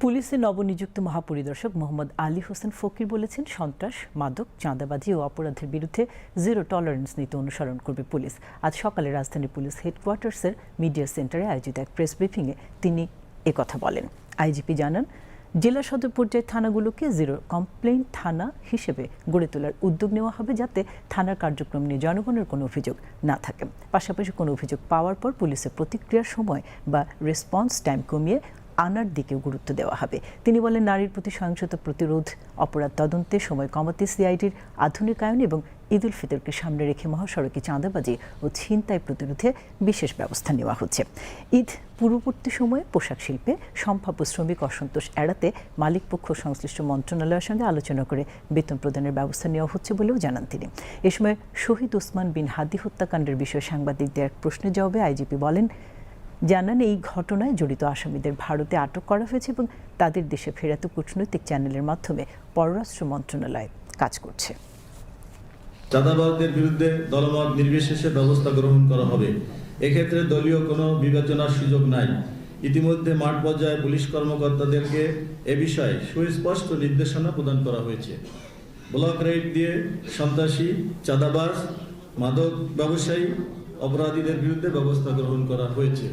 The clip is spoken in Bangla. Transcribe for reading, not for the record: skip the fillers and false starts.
পুলিশের নবনিযুক্ত মহাপরিদর্শক মোহাম্মদ আলী হোসেন ফকির বলেছেন, সন্ত্রাস, মাদক, চাঁদাবাজি ও অপরাধের বিরুদ্ধে জিরো টলারেন্স নীতি অনুসরণ করবে পুলিশ। আজ সকালে রাজধানী পুলিশ হেডকোয়ার্টার্সের মিডিয়া সেন্টারে আয়োজিত এক প্রেস ব্রিফিংয়ে তিনি একথা বলেন। আইজিপি জানান, জেলা সদর পর্যায়ের থানাগুলোকে জিরো কমপ্লেইন থানা হিসেবে গড়ে তোলার উদ্যোগ নেওয়া হবে, যাতে থানার কার্যক্রম নিয়ে জনগণের কোনো অভিযোগ না থাকে। পাশাপাশি কোনো অভিযোগ পাওয়ার পর পুলিশের প্রতিক্রিয়ার সময় বা রেসপন্স টাইম কমিয়ে আনার দিকেও গুরুত্ব দেওয়া হবে। তিনি বলেন, নারীর প্রতি সহিংসতা প্রতিরোধ, অপরাধ তদন্তে সময় কমাতে সিআইডির আধুনিকায়ন এবং ঈদ উল ফিতরকে সামনে রেখে মহাসড়কে চাঁদাবাজি ও ছিনতাই প্রতিরোধে বিশেষ ব্যবস্থা নেওয়া হচ্ছে। ঈদ পূর্ববর্তী সময়ে পোশাক শিল্পে সম্ভাব্য শ্রমিক অসন্তোষ এড়াতে মালিকপক্ষ সংশ্লিষ্ট মন্ত্রণালয়ের সঙ্গে আলোচনা করে বেতন প্রদানের ব্যবস্থা নেওয়া হচ্ছে বলেও জানান তিনি। এ সময় শহীদ ওসমান বিন হাদি হত্যাকাণ্ডের বিষয়ে সাংবাদিকদের এক প্রশ্নের জবাবে আইজিপি জানান, এই ঘটনায় জড়িত আসামিদের ভারতে আটক করা হয়েছে এবং তাদের দেশে ফেরাতে কূটনৈতিক চ্যানেলের মাধ্যমে পররাষ্ট্র মন্ত্রণালয় কাজ করছে। চাঁদাবাজদের বিরুদ্ধে দলমত নির্বিশেষে ব্যবস্থা গ্রহণ করা হবে। এক্ষেত্রে দলীয় কোনো বিবেচনার সুযোগ নাই। ইতিমধ্যে মাঠ পর্যায়ে পুলিশ কর্মকর্তাদেরকে এ বিষয়ে সুস্পষ্ট নির্দেশনা প্রদান করা হয়েছে। ব্লক রেড দিয়ে সন্ত্রাসী, চাঁদাবাজ, মাদক ব্যবসায়ী, অপরাধীদের বিরুদ্ধে ব্যবস্থা গ্রহণ করা হয়েছে।